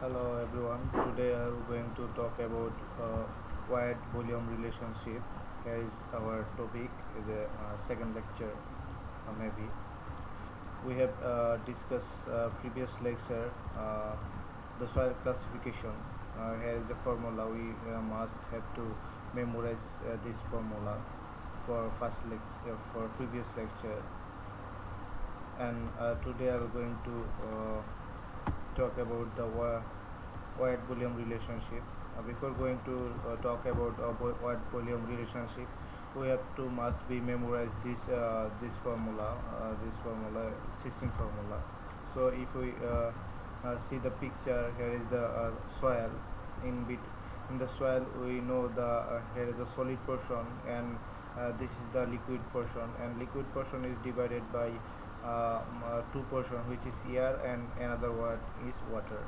Hello everyone. Today I am going to talk about wide volume relationship. Here is our topic. Is a second lecture, maybe. We have discussed previous lecture the soil classification. Here is the formula. We must have to memorize this formula for for previous lecture. And today I am going to talk about the wide volume relationship. Before going to talk about wide volume relationship, we have to must be memorize this formula 16 formula. So if we see the picture, here is the soil. In the soil we know the here is the solid portion, and this is the liquid portion, and liquid portion is divided by two portion, which is air and another one is water.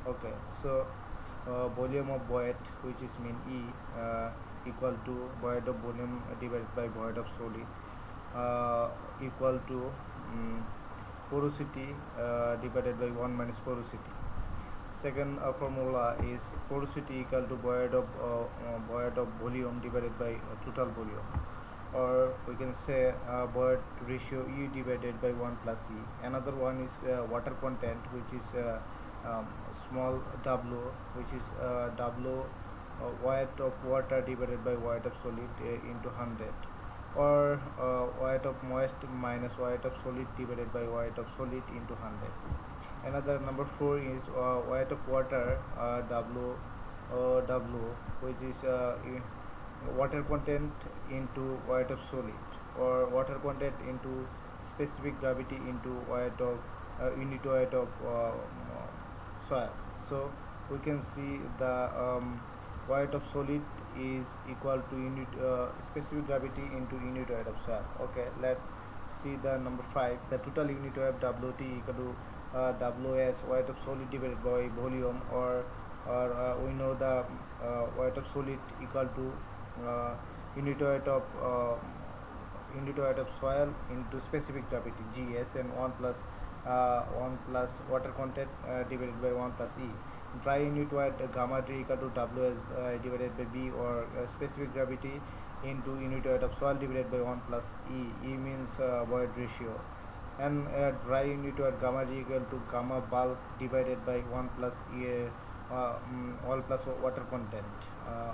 Okay, so volume of void, which is mean E, equal to void of volume divided by void of solid, equal to porosity divided by 1 minus porosity. Second formula is porosity equal to void of volume divided by total volume, or we can say void ratio E divided by 1 plus E. Another one is water content, which is small w, which is w weight of water divided by weight of solid into 100, or weight of moist minus weight of solid divided by weight of solid into 100. Another number 4 is weight of water, w, which is water content into weight of solid, or water content into specific gravity into weight of unit weight of soil. So we can see the weight of solid is equal to unit specific gravity into unit weight of soil. Okay, let's see the number 5. The total unit weight of wt equal to w as weight of solid divided by volume, or we know the weight of solid equal to unit weight of soil into specific gravity gs, and 1 plus water content divided by 1 plus E. Dry unit weight gamma d equal to ws divided by b, or specific gravity into unit weight of soil divided by 1 plus E. E means void ratio. And dry unit weight gamma d equal to gamma bulk divided by 1 plus E, 1 plus water content.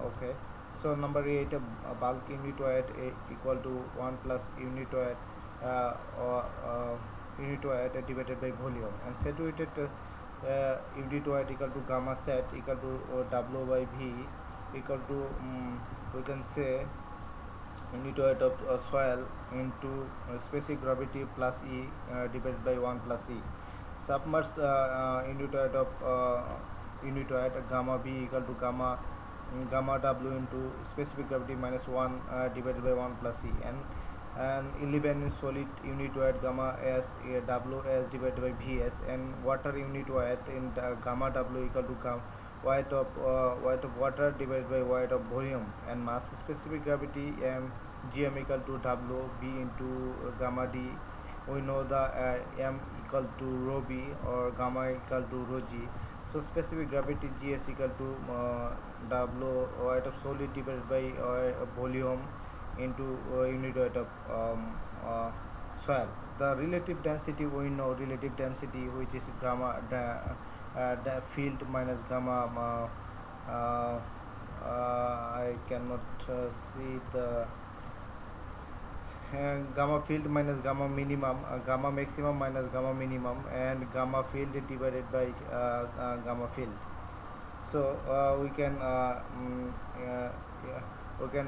Okay, so number 8, bulk unit weight equal to 1 plus unit weight unit weight divided by volume, and saturated unit weight equal to gamma set equal to w by v equal to we can say unit weight of soil into specific gravity plus E divided by 1 plus E. Submerged unit weight of unit weight gamma b equal to gamma w into specific gravity minus 1 divided by 1 plus E. And 11 is solid unit weight gamma s w s divided by vs, and water unit weight in gamma w equal to weight of water divided by weight of volume, and mass specific gravity gm equal to w b into gamma d. We know the m equal to rho b, or gamma equal to rho g. So specific gravity gs equal to w weight of solid divided by volume into unit weight of soil. The relative density, we know relative density, which is gamma field minus gamma I cannot see the gamma field minus gamma minimum, gamma maximum minus gamma minimum, and gamma field divided by gamma field. So we can yeah, we can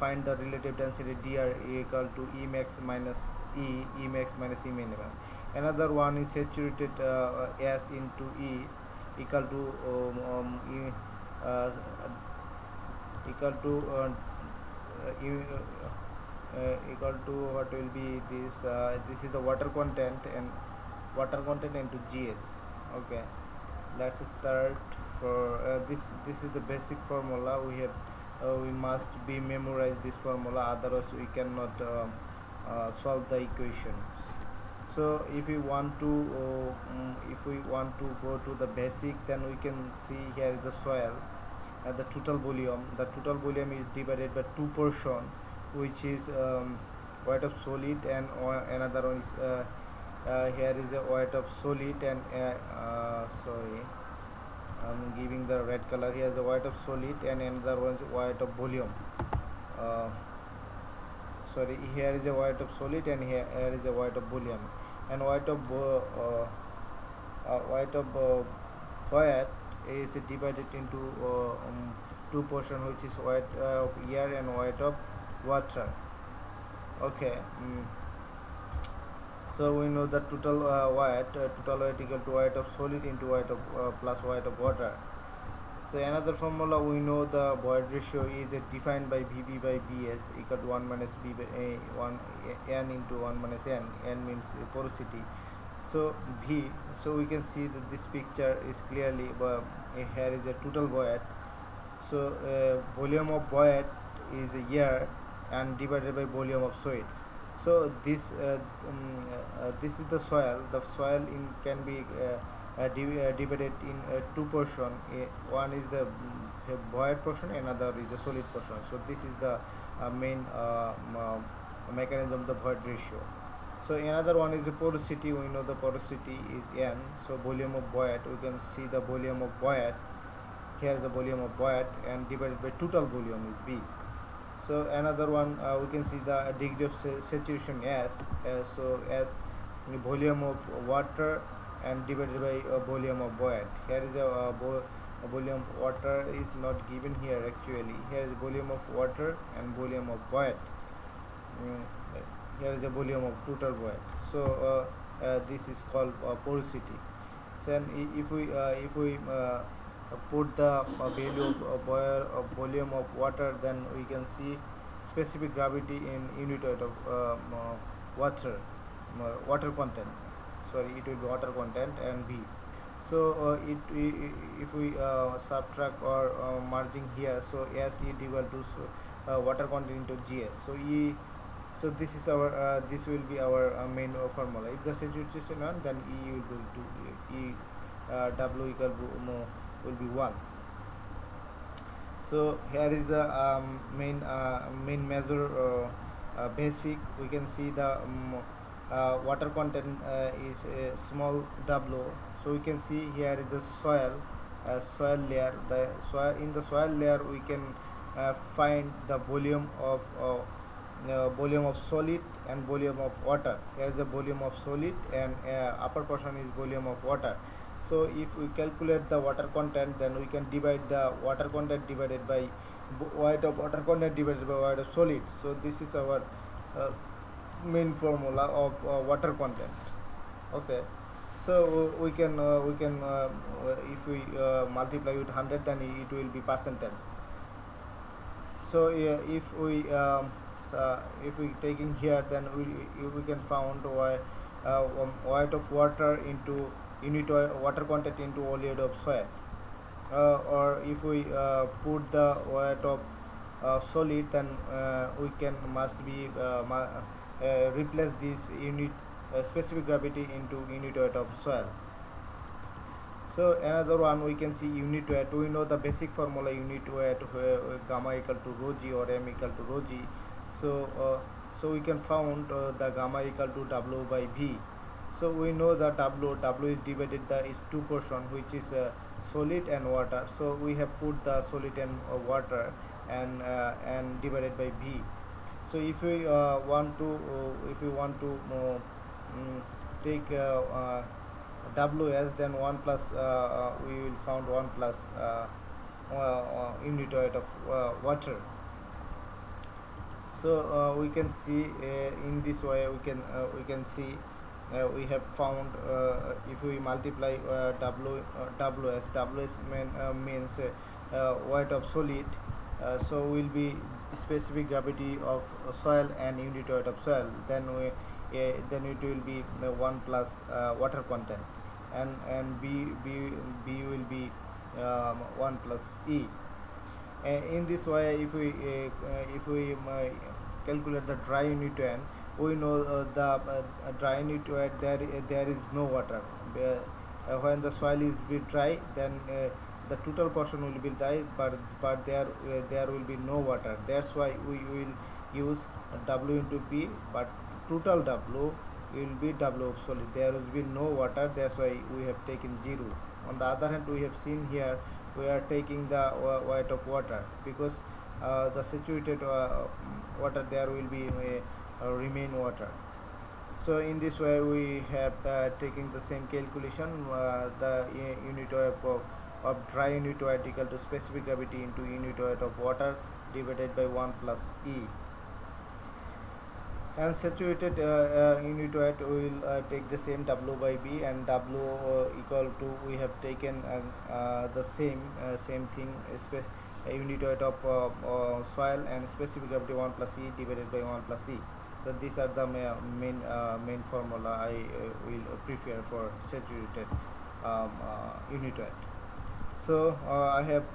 find the relative density dr equal to E max minus E max minus E minimum. Another one is saturated S into E equal to equal to equal to what will be this this is the water content, and water content into gs. Okay, let's start for this is the basic formula. We must be memorize this formula, otherwise we cannot solve the equations. So if we want to go to the basic, then we can see here is the soil, the total volume. The total volume is divided by two portion, which is weight of solid, and another one is here is a weight of solid, and sorry, I'm giving the red color. Here is the weight of solid, and another one is weight of volume. uh, Sorry, here is a weight of solid, and here is a weight of volume. And weight of weight is divided into two portion, which is weight of air and weight of water. Okay. So we know the total weight equal to weight of solid into weight of plus weight of water. So another formula, we know the void ratio is defined by VB by BS equal to 1 minus B by 1 N into 1 minus N. N means porosity. So V, so we can see that this picture is clearly, here is a total void. So volume of void is air and divided by volume of solid. So this is the soil. The soil can be divided in two portion. One is the void portion, another is the solid portion. So this is the main mechanism of the void ratio. So another one is the porosity. We know the porosity is N. So volume of void, we can see the volume of void. Here is the volume of void, and divided by total volume is V. So another one, we can see the degree of saturation S. So S, the volume of water, and divided by volume of void. Here is a volume of water is not given here actually. Here is volume of water and volume of void. Here is the volume of total void. So this is called porosity. So if we put the value of volume of water, then we can see specific gravity in unit weight of water content. Sorry, it will be water content and V. So if we subtract or merging here, so S E equal to water content into GS. So so this is our this will be our main formula. If the saturation on, then E will be W equal to will be 1. So here is the main measure basic. We can see the water content is a small w. So we can see here is the soil layer. In the soil layer we can find the volume of solid and volume of water. Here is the volume of solid, and upper portion is volume of water. So if we calculate the water content, then we can divide the water content divided by weight of water content divided by weight of solid. So this is our main formula of water content. Okay. So we can if we multiply with 100, then it will be percentage. So if we taking here, then we can found weight of water into unit water content into volume of soil. Or if we put the weight of solid, then we can must be replace this unit specific gravity into unit weight of soil. So another one, we can see unit weight. We know the basic formula unit weight, where gamma equal to rho g or m equal to rho g. So we can found the gamma equal to W by V. So we know that W is divided is two portion, which is solid and water. So we have put the solid and water, and divided by V. So if we want to take WS, then 1 plus we will found 1 plus unit weight of water. So we can see in this way we can see we have found if we multiply WS means weight of solid. So will be specific gravity of soil and unit weight of soil. Then it will be 1 plus water content, and B will be 1 plus E. In this way, if we calculate the dry unit weight, we know the dry nutrient there is no water. When the soil is be dry, then the total portion will be dry, but there will be no water. That's why we will use W into B, but total W will be W of solid. There will be no water. That's why we have taken 0. On the other hand, we have seen here we are taking the weight of water, because the saturated water there will be remain water. So in this way we have taking the same calculation, the unit of dry unit weight equal to specific gravity into unit weight of water divided by 1 plus E. And saturated unit weight will take the same W by B, and W equal to, we have taken the same thing, unit weight of soil, and specific gravity 1 plus E divided by 1 plus E. So these are the main formula I will prefer for saturated unit weight. So I have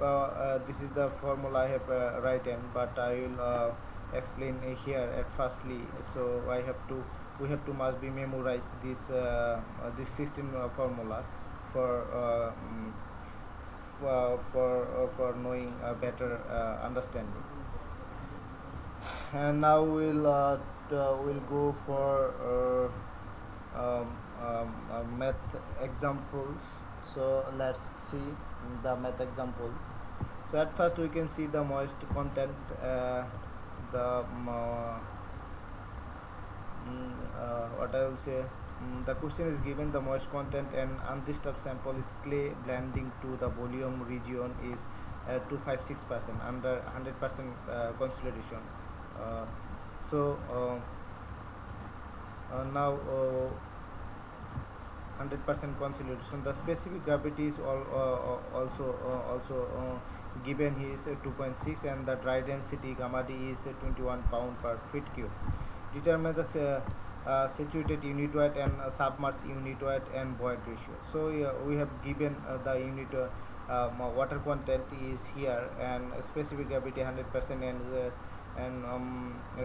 this is the formula I have written, but I will explain here at firstly. So we have to must be memorize this system formula for knowing a better understanding. And now we'll go for math examples. So let's see the math example. So at first we can see the moist content. What I will say, the question is given the moist content and undisturbed sample is clay blending to the volume region is 256% under 100% consolidation. Now 100% consolidation. The specific gravity is also given here is 2.6, and the dry density gamma d is 21 pound per feet cube. Determine the saturated unit weight and submerged unit weight and void ratio. So we have given the unit water content is here, and specific gravity 100%, and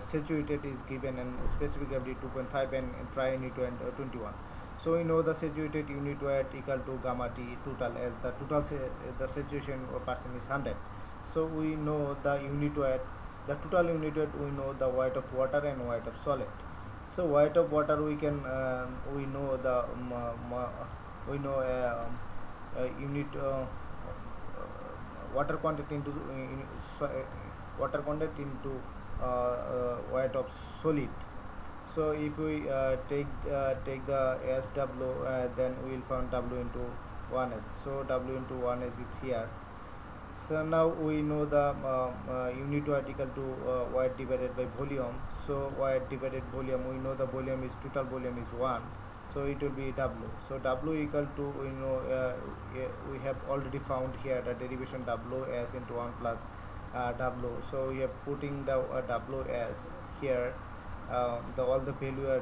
saturated is given, and specific gravity 2.5, and dry unit weight 21. So we know the saturated unit weight equal to gamma T total, as the the saturation percent is 100. So we know the unit weight, the total unit weight, we know the weight of water and weight of solid. So weight of water we can we know the unit water content into water content into weight of solid. So if we take the SW, then we will find W into 1S. So W into 1S is here. So now we know the unit weight equal to weight divided by volume. So weight divided volume, we know the volume is, total volume is 1. So it will be W. So W equal to, we know we have already found here the derivation W as into 1 plus W. So we are putting the W as here. All the value are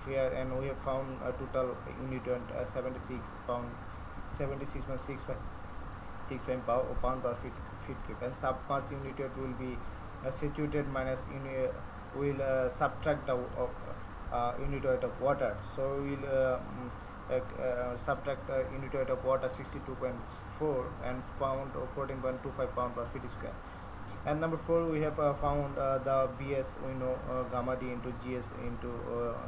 here, and we have found a total unit 76.65 pound per feet cube, and submerged unit will be saturated minus will subtract the unit weight of water. So we will subtract unit weight of water 62.4 and found 14.25 pound per feet square. And number 4, we have found the BS, we know gamma D into GS into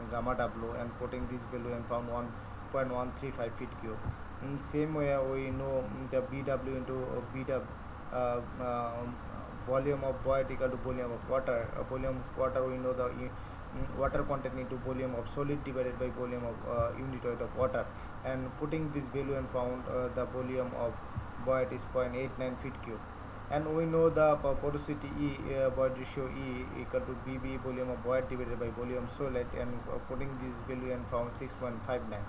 gamma W, and putting this value and found 1.135 feet cube. In same way, we know the BW into BW volume of void equal to volume of water. Volume of water, we know the water content into volume of solid divided by volume of unit weight of water, and putting this value and found the volume of void is 0.89 feet cube. And we know the porosity E, void ratio E equal to BB volume of void divided by volume solid, and putting this value and found 6.59.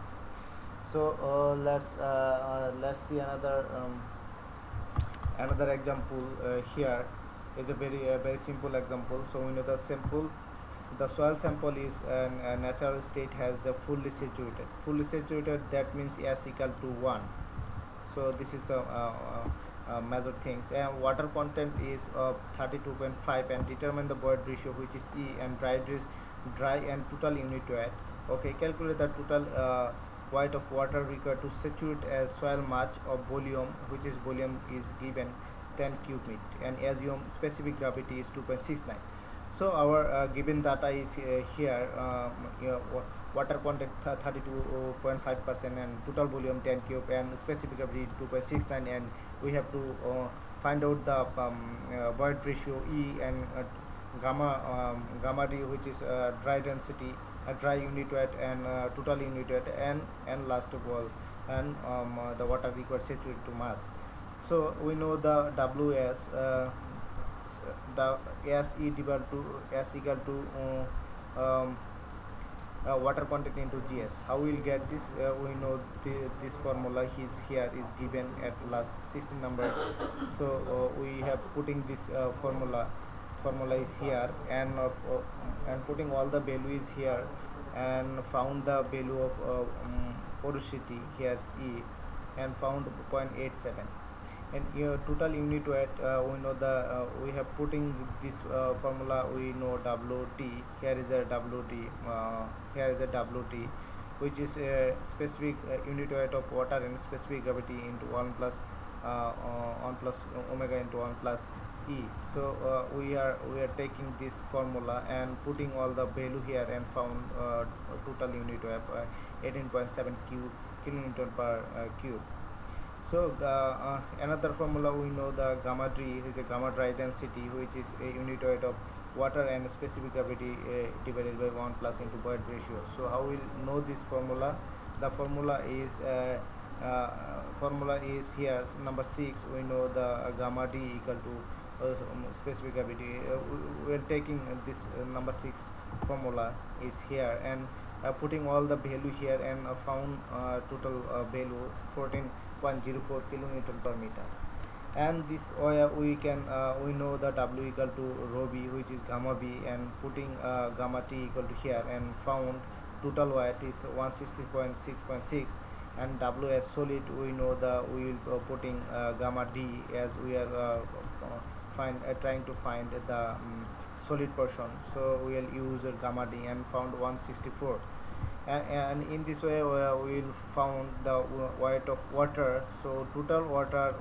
So let's see another example here. Is a very simple example. So we know the sample, the soil sample is a natural state, has the fully saturated. Fully saturated, that means S equal to 1. So this is the major things, and water content is 32.5, and determine the void ratio, which is E, and dry and total unit weight. Okay, calculate the total weight of water required to saturate a soil much of volume, which is volume is given 10 cubic meter, and assume specific gravity is 2.69. So our given data is here. Water content 32.5% and total volume 10 cube and specific gravity 2.69, and we have to find out the void ratio E and gamma D, which is dry density, dry unit weight, and total unit weight, and last of all, and the water required saturated to mass. So we know the WS, the S E divided to S equal to water content into GS. How we'll get this? We know this formula is here is given at last 16 number. So we have putting this formula is here, and putting all the values here, and found the value of porosity, here's E, and found 0.87. And here total unit weight, we know the we have putting this formula, we know WT. Here is a WT, here is a WT, which is a specific unit weight of water and specific gravity into 1 plus omega into 1 plus E. So we are taking this formula and putting all the value here, and found total unit weight 18.7 kilonewton per cube. So another formula, we know the gamma D, which is a gamma dry density, which is a unit weight of water and specific gravity divided by 1 plus into void ratio. So how we'll know this formula? The formula is here, number 6. We know the gamma D equal to specific gravity. We are taking this number 6 formula is here, and putting all the value here, and found total value 14.04 kilonewton per meter. And this we can we know the W equal to rho B, which is gamma B, and putting gamma T equal to here, and found total weight is 160.6.6, and W as solid, we know we will putting gamma D, as we are trying to find the solid portion. So we will use gamma D and found 164. And in this way we will found the weight of water. So total water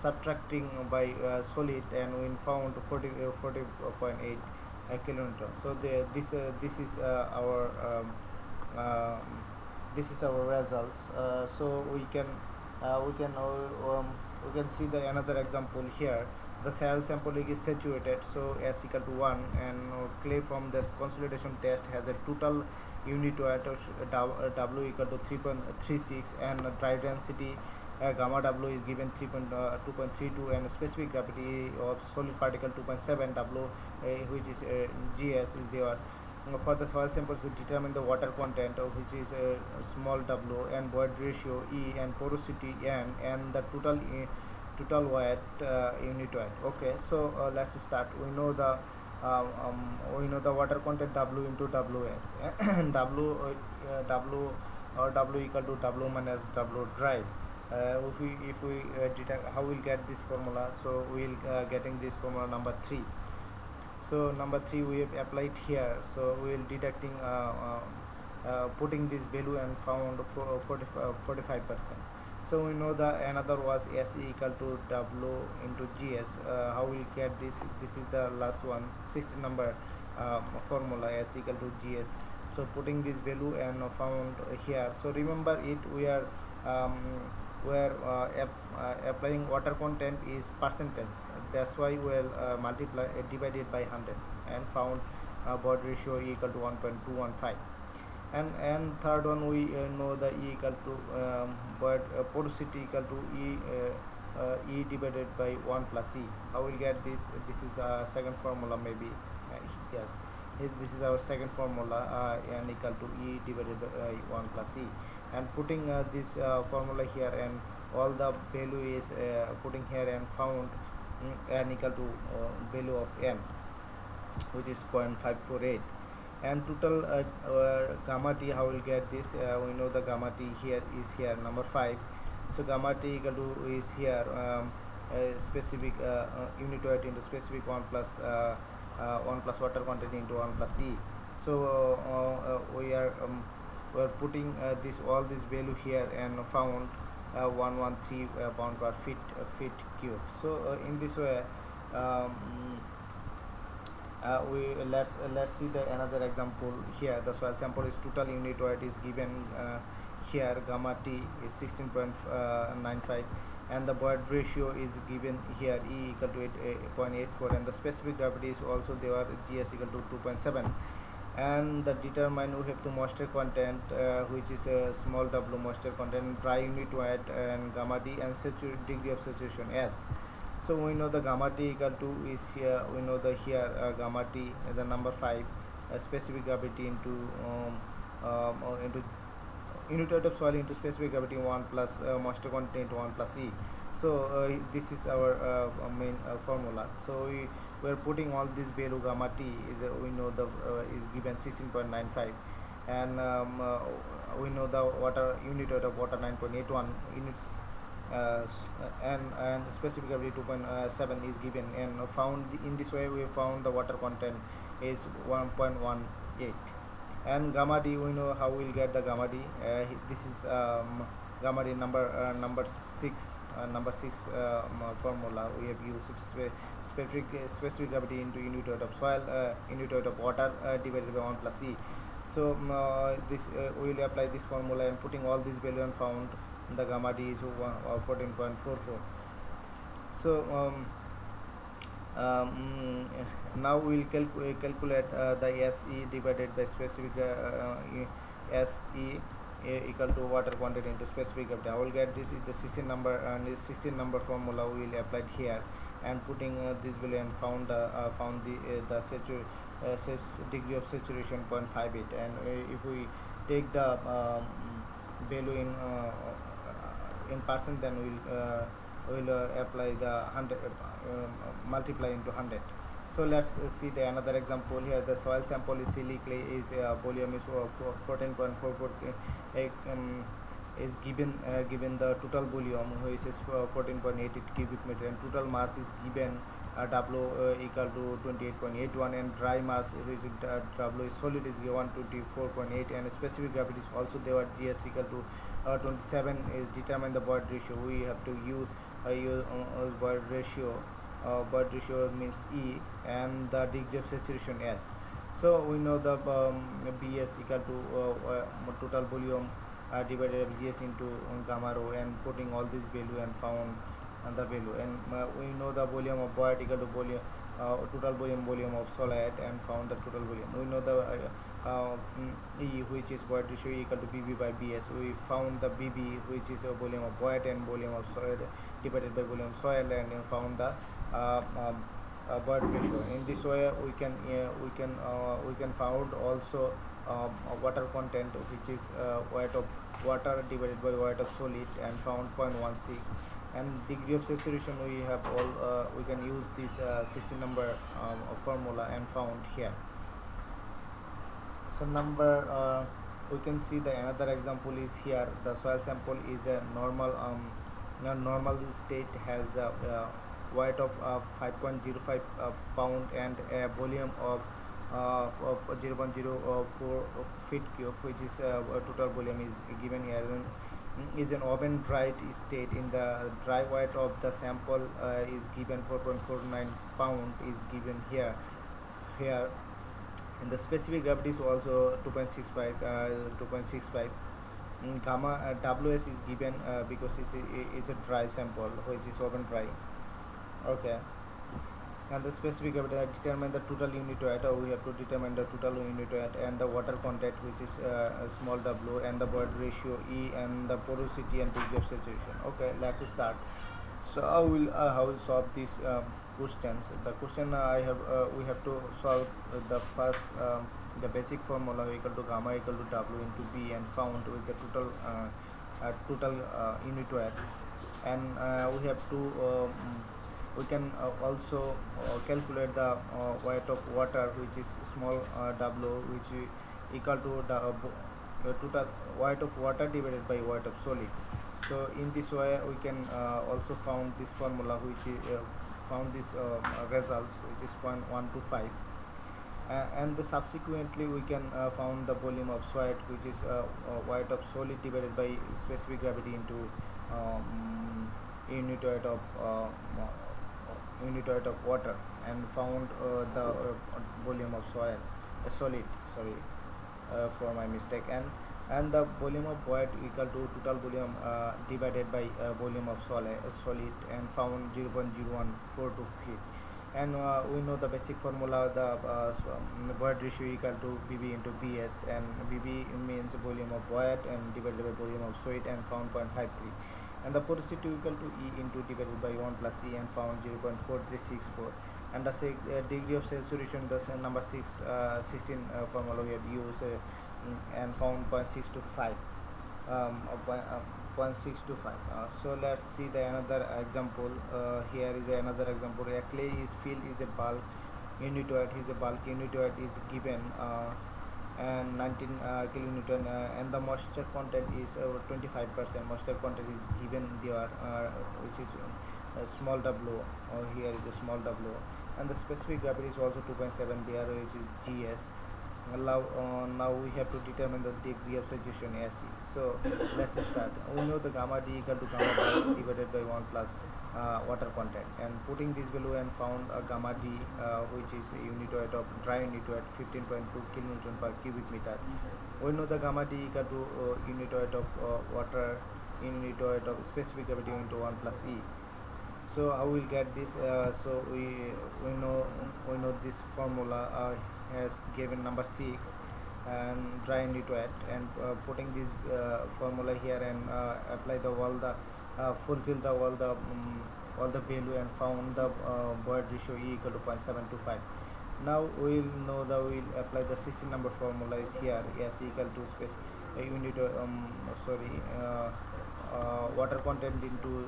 subtracting by solid, and we found 40.8 kilonewton. So this is our results. So we can see the another example here. The soil sample is saturated, so S equal to 1, and clay from this consolidation test has a total unit weight of W equal to 3.36, and dry density gamma W is given 2.32, and specific gravity of solid particle 2.7 W, which is GS is there. For the soil samples, to determine the water content, which is small w, and void ratio E, and porosity N, and the total weight unit weight. Okay, so let's start. We know the water content W into WS and W equal to W minus W dry. If we detect, how we'll get this formula? So we'll getting this formula number 3. So number 3 we have applied here. So we will deducting putting this value, and found 45%. So we know the another was S equal to W into GS. How we get this? This is the last one, 16 number formula, S equal to GS. So putting this value and found here. So remember it, we are applying water content is percentage. That's why we'll multiply divided by 100, and found void ratio equal to 1.215. And third one, we know the E equal to porosity equal to E divided by 1 plus E. How we'll get this? This is second formula, maybe. Yes, this is our second formula, N equal to E divided by 1 plus E. And putting this formula here, and all the value is putting here, and found N equal to value of N, which is 0.548. And total gamma T, how we'll get this? We know the gamma T here is here, number 5. So gamma T equal to is here specific unit weight into specific 1 plus 1 plus water content into 1 plus E. So we are putting this all this value here and found 113 pound per feet cube. So in this way, um, we let's see the another example here. The soil sample is total unit weight is given here. Gamma t is 16.95, and the Boyd ratio is given here, E equal to 8.84, and the specific gravity is also there, GS equal to 2.7. And the determine, we have to moisture content, which is a small w moisture content, dry unit weight, and gamma d, and degree of saturation S. So we know the gamma t equal to is here, we know the here gamma t the number 5, specific gravity into unit weight of soil into specific gravity 1 plus moisture content 1 plus E. So this is our main formula. So we are putting all this value. Gamma t is we know the is given 16.95, and we know the water unit weight of water 9.81 unit, and specific gravity 2.7 is given, and found in this way we found the water content is 1.18. And gamma d, we know how we'll get the gamma d. This is gamma d number 6 formula. We have used specific gravity into unit weight of soil, unit weight of water divided by 1 plus E. So this we will apply this formula and putting all these value and found the gamma d is 14.44. So now we will calculate the SE divided by specific SE equal to water quantity into specific gravity. I will get this is the 16 number, and this 16 number formula we will apply here, and putting this value and found the degree of saturation 0.58. And if we take the value in percent, then we'll apply the 100 multiply into 100. So let's see the another example here. The soil sample is silly clay, is volume is 14.44 is given the total volume, which is 14.88 cubic meter, and total mass is given W equal to 28.81, and dry mass, which is W is solid, is given 24.8, and specific gravity is also there, GS equal to 27 is determine the Boyd ratio. We have to use Boyd ratio. Boyd ratio means E, and the degree of saturation S. So we know the BS equal to total volume divided by GS into gamma rho, and putting all this value and found the value. And we know the volume of Boyd equal to volume total volume of solid, and found the total volume. We know the E, which is Boyd ratio, equal to BB by BS. We found the BB, which is a volume of Boyd, and volume of soil divided by volume of soil, and found the Boyd ratio. In this way, we can found also water content, which is weight of water divided by weight of solid, and found 0.16. And degree of saturation, we have all we can use this 16 number formula and found here. So number we can see the another example is here. The soil sample is a normal state, has a weight of 5.05 pound, and a volume of 0.04 feet cube, which is total volume is given here. Is an oven dried state. In the dry weight of the sample is given 4.49 pound is given here, and the specific gravity is also 2.65. Gamma WS is given because it's a dry sample, which is oven dry. Okay, and the specific gravity determine the total unit weight. We have to determine the total unit weight, and the water content, which is small w, and the Boyd ratio E, and the porosity and degree of saturation. Okay, let's start. So I will solve these questions. The question we have to solve the first the basic formula equal to gamma equal to W into B, and found with the total unit weight, and we have to we can also calculate the weight of water, which is small w, which is equal to the total weight of water divided by weight of solid. So in this way, we can also found this formula, which is found this results, which is 0.125. And subsequently we can found the volume of solid, which is weight of solid divided by specific gravity into unit weight of water, and found the volume of solid, sorry, for my mistake. And the volume of void equal to total volume divided by volume of solid, and found 0.0142 feet. And we know the basic formula, the void ratio equal to BB into BS, and BB means volume of void and divided by volume of solid, and found 0.53. And the porosity equal to E into divided by 1 plus E, and found 0.4364. And the degree of saturation, the number 16 formula we have used, and found 0.625. 0.625. So let's see the another example. Here is another example. A clay is filled is a bulk unit weight is a bulk unit weight is given, and 19 kilonewton, and the moisture content is 25% moisture content is given there, which is small w, or here is a small w, and the specific gravity is also 2.7 there, which is gs. Now we have to determine the degree of saturation AC. So let's start. We know the gamma D equal to gamma D divided by 1 plus water content, and putting this value, and found gamma D, which is unit weight of dry unit weight 15.2 kilonewton per cubic meter. We know the gamma D equal to unit weight of water in unit weight of specific gravity into 1 plus E. So I will get this. So we know this formula has given number 6 and dry unit weight, and putting this formula here, and apply the fulfill the all the value, and found the void ratio E equal to 0.725. Now we'll apply the 16 number formula is here. S equal to space unit water content into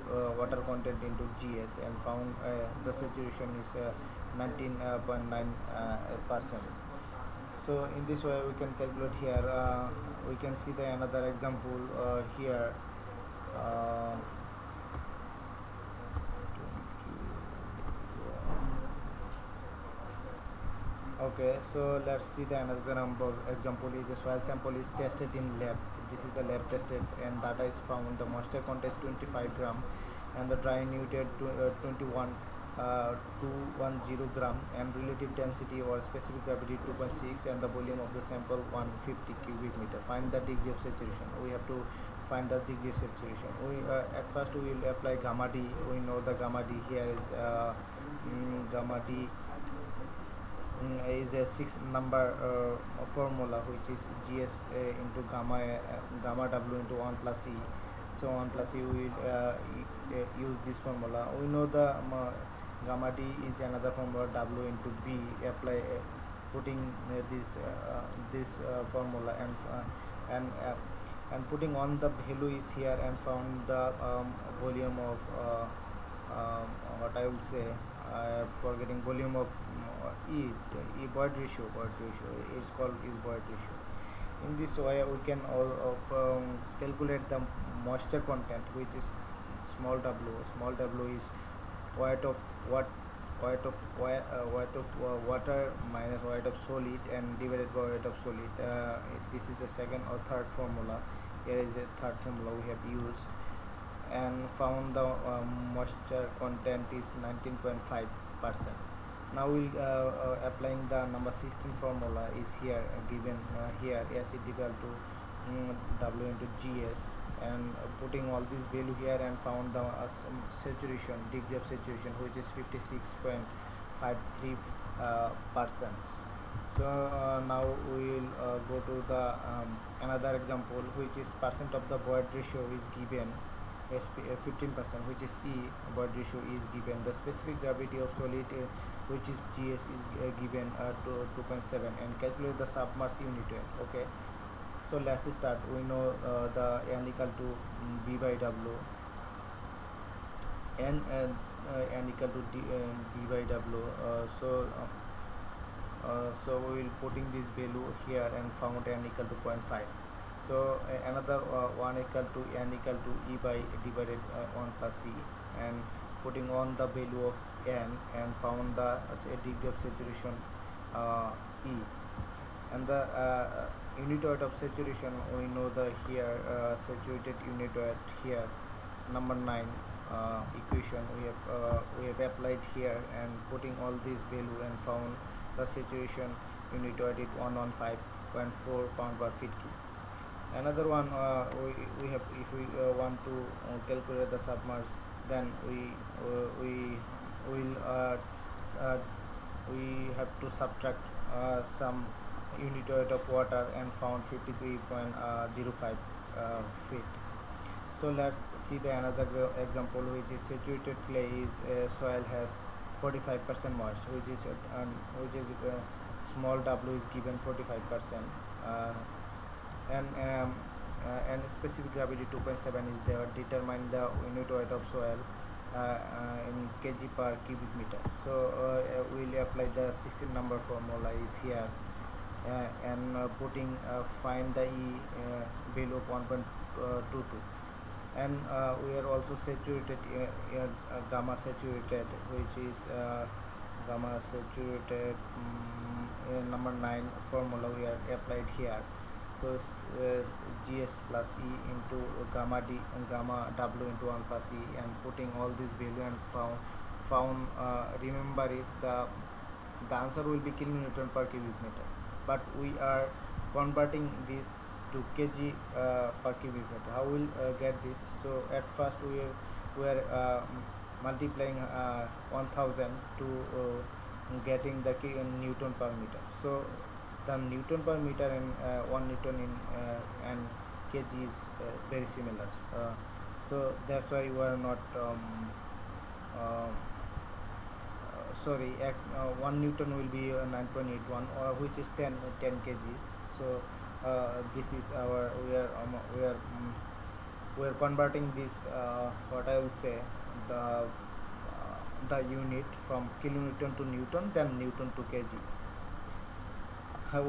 gs, and found the saturation is 19.9%. So in this way we can calculate here. We can see the another example here. Okay, so let's see the another example is the soil sample is tested in lab. This is the lab tested, and data is found. The moisture content is 25 gram, and the dry nutrient 210 gram, and relative density or specific gravity 2.6, and the volume of the sample 150 cubic meter. Find the degree of saturation. We have to find the degree of saturation. At first we will apply gamma D. We know the gamma D here is gamma D is a 6 number formula, which is gs into gamma w into 1 plus E. So 1 plus E we will use this formula. We know the gamma D is another formula, w into b. Apply putting this formula, and putting on the value is here, and found the volume of what I will say, forgetting volume of void ratio. It's called void ratio. In this way we can calculate the moisture content, which is small w is weight of water minus weight of solid, and divided by weight of solid. This is the second or third formula. Here is a third formula we have used, and found the moisture content is 19.5%. Now we'll applying the number 16 formula is here given here, S is equal to W into GS, and putting all this value here, and found the saturation, degree of saturation, which is 56.53%. So now we will go to the another example, which is percent of the void ratio is given 15%, which is E. Void ratio is given. The specific gravity of solid, which is gs, is given to 2.7, and calculate the submerged unit weight. Okay, so let's start. We know the n equal to b by w, n equal to b by w. So we will putting this value here, and found n equal to 0.5. So another 1 equal to n equal to E by divided 1 plus C, and putting on the value of n and found the degree of saturation E. And the unit of saturation, we know the here saturated unit here number 9 equation we have applied here and putting all these value and found the saturation unit at 115.4 pound per feet cube. Another one, we have, if we want to calculate the submerged, then we will we have to subtract some unit weight of water and found 53.05 feet. So let's see the another example, which is saturated clay is soil has 45% moisture, which is small w is given 45%, and specific gravity 2.7 is there. Determine the unit weight of soil in kg per cubic meter. So we'll apply the 16 number formula is here, and putting find the E value of 1.22, and we are also saturated gamma saturated, which is gamma saturated number 9 formula we are applied here. So Gs plus E into gamma D and gamma W into 1 plus E, and putting all this value and found remember it, the answer will be kilonewton per cubic meter, but we are converting this to kg per cubic meter. How we'll get this? So at first we are multiplying 1000 to getting the newton per meter. So the newton per meter and 1 newton in and kg is very similar. So that's why we are not sorry, 1 newton will be 9.81, or which is 10 kgs. So this is our we are converting this what I will say, the unit from kilonewton to newton, then newton to kg.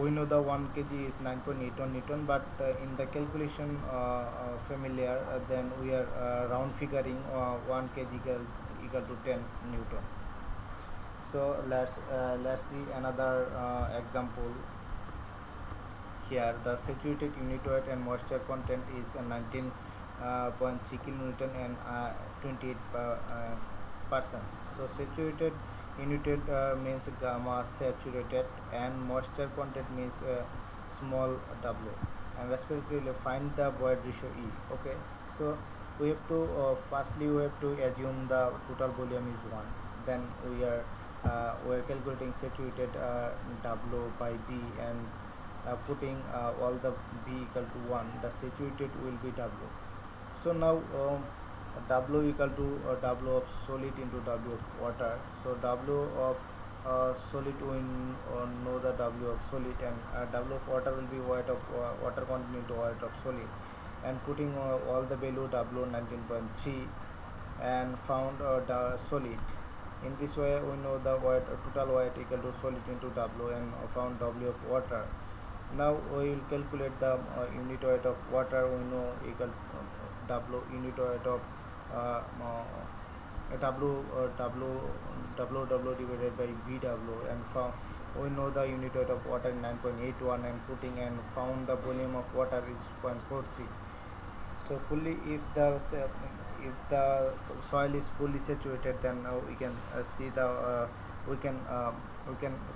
We know the 1 kg is 9.81 newton, but in the calculation familiar, then we are round figuring 1 kg equal to 10 newton. So let's see another example. Here the saturated unit weight and moisture content is 19.3 kilonewton and 28%. So saturated unit weight means gamma saturated, and moisture content means small w, and respectively find the void ratio E. Okay, so we have to firstly we have to assume the total volume is 1, then we are calculating saturated W by B, and putting all the B equal to 1, the saturated will be W. So now W equal to W of solid into W of water. So W of solid, we know the W of solid, and W of water will be weight of water content into weight of solid, and putting all the value W 19.3 and found the solid. In this way we know the weight, total weight equal to solid into W, and found W of water. Now we will calculate the unit weight of water. We know equal W unit weight of W divided by VW, and we know the unit weight of water 9.81, and putting and found the volume of water is 0.43. So fully, if the soil is fully saturated, then we can see the we can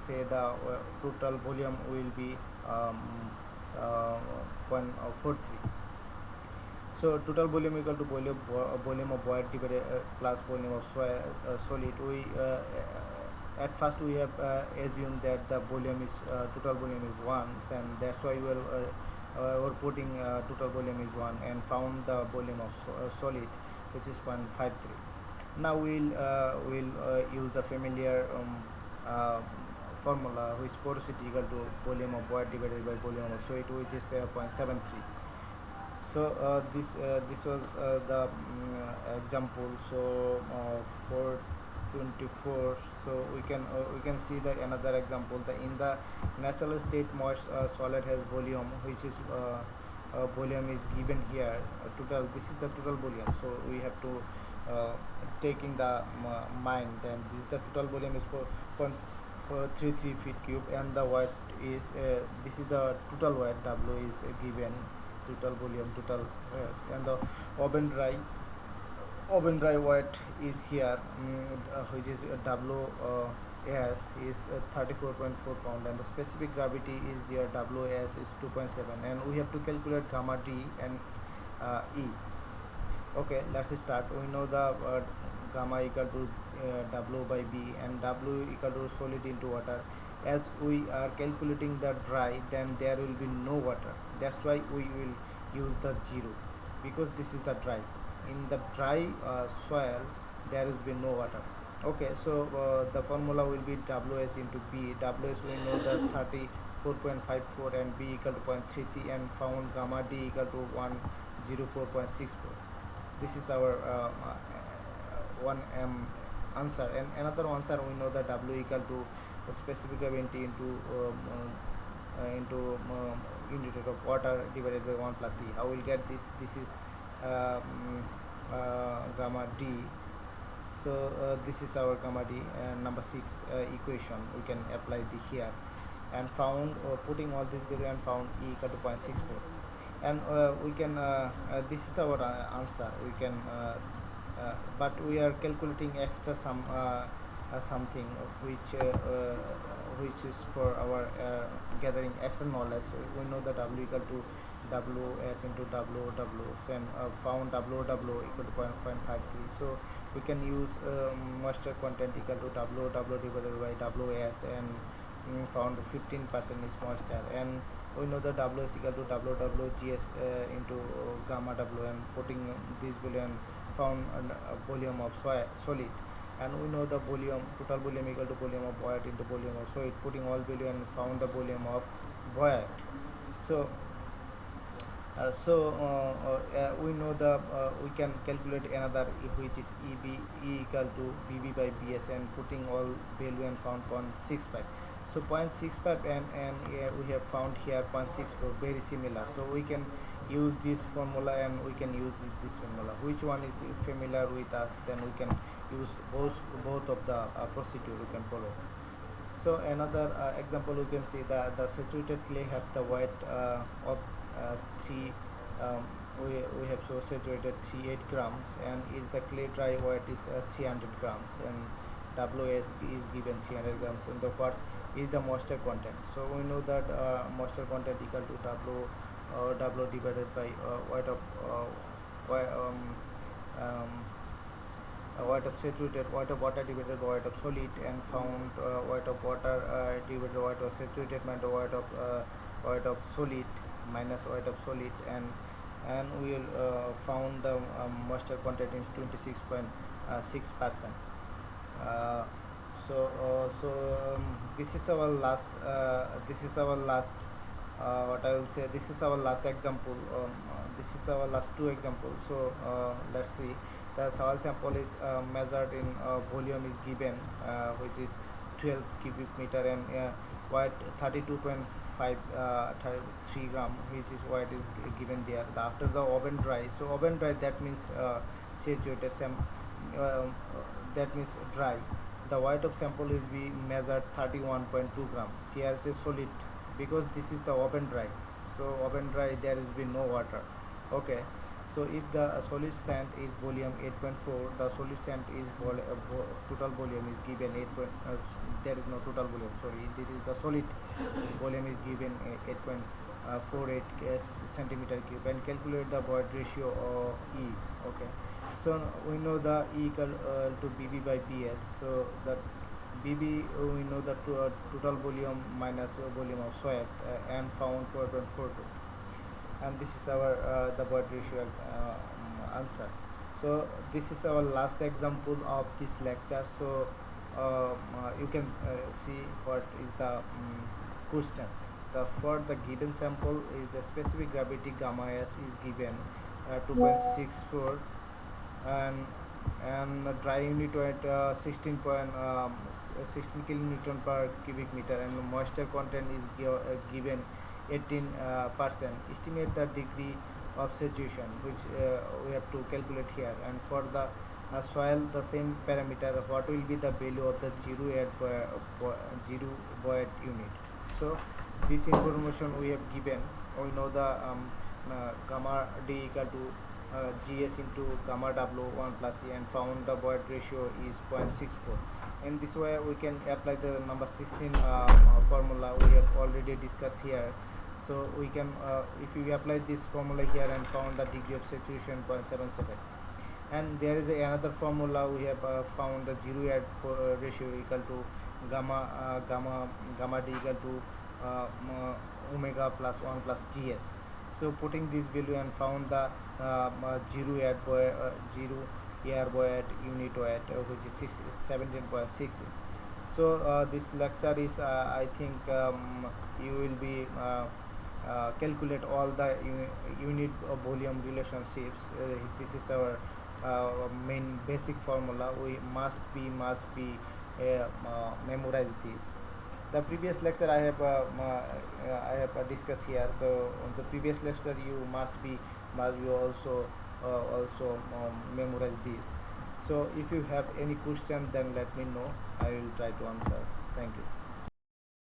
say the total volume will be 0.43. So total volume equal to volume of void divided plus volume of solid. We at first we have assumed that the volume is total volume is 1, and that's why we're putting total volume is 1, and found the volume of solid, which is 0.53. Now we'll use the familiar formula, which porosity equal to volume of void divided by volume of solid, which is 0.73. So this was the example. So for 24, so we can see the another example. In the natural state, moist solid has volume, which is volume is given here. Total, this is the total volume. So we have to uh, taking the mine, then this is the total volume is 4.33 feet cube, and the weight is this is the total weight W is given, total volume, total and the oven dry weight is here, which is W S is 34.4 pound, and the specific gravity is there, W S is 2.7, and we have to calculate gamma D and E. Okay, let's start. We know the gamma equal to W by B, and W equal to solid into water. As we are calculating the dry, then there will be no water. That's why we will use the 0, because this is the dry. In the dry soil, there will be no water. Okay, so the formula will be Ws into B. Ws we know the 34.54 and B equal to 0.33, and found gamma D equal to 104.64. This is our one answer. And another answer, we know that W equal to the specific gravity into unit of water divided by 1 plus C. How will get this? This is gamma D. So this is our gamma D, number 6 equation we can apply here, and found putting all this value, and found E equal to 0.64. And we can this is our answer. We can but we are calculating extra something which is for our gathering extra knowledge. So we know that W equal to WS into WW, and found WW equal to 0.53. So we can use moisture content equal to WW divided by WS, and found 15% is moisture, and we know the W is equal to WWGS into gamma W, and putting this value, and found a volume of solid, and we know the volume, total volume equal to volume of void into volume of solid, putting all value, and found the volume of void. So we know the we can calculate another, which is E equal to BB by BS, and putting all value, and found 0.65. So 0.65, and we have found here 0.64, very similar. So we can use this formula, and we can use this formula. Which one is familiar with us, then we can use both of the procedure we can follow. So another example, we can see the saturated clay have the weight of 3 we have so saturated 38 grams, and if the clay dry weight is 300 grams, and WS is given 300 grams, and the what is the moisture content. So we know that moisture content equal to W divided by weight of weight of saturated, weight of water divided by weight of solid, and found weight of water divided by weight of saturated minus weight of solid minus weight of solid, and we will found the moisture content is 26.6%. This is our last what I will say, this is our last example. This is our last two examples. So let's see. The soil sample is measured in volume is given, which is 12 cubic meter, and weight 32.53 gram, which is weight is given there. After the oven dry, so oven dry, that means saturated that means dry. The weight of sample is be measured 31.2 grams. Here is a solid, because this is the oven dry. So oven dry, there is be no water. Okay, so if the solid sand is volume 8.4, the solid sand is total volume is given 8. There is no total volume, sorry, this is the solid volume is given 8.48 centimeter cube, and calculate the void ratio of E. Okay, so we know the E equal to BB by BS. So the BB, we know the total volume minus volume of soil, and found 4.42, and this is our the void ratio answer. So this is our last example of this lecture. So you can see what is the questions. For the given sample is the specific gravity gamma s is given 2.64, and dry unit weight 16 kilonewton per cubic meter, and the moisture content is given 18%. Estimate the degree of saturation, which we have to calculate here, and for the soil the same parameter, what will be the value of the zero Boyd unit. So this information we have given. We know the gamma d equal to gs into gamma w 1 plus e, and found the Boyd ratio is 0.64. In this way we can apply the number 16 formula we have already discussed here. So we can if you apply this formula here and found the degree of saturation 0.77. And there is another formula we have found the zero add ratio equal to gamma d equal to omega plus 1 plus gs. So putting this value and found the zero air Boyd unit weight which is 17.6. So this lecture is I think you will be calculate all the unit volume relationships. This is our main basic formula. We must be memorize this. The previous lecture I have discussed here. The previous lecture you must be also memorize this. So if you have any question, then let me know. I will try to answer. Thank you.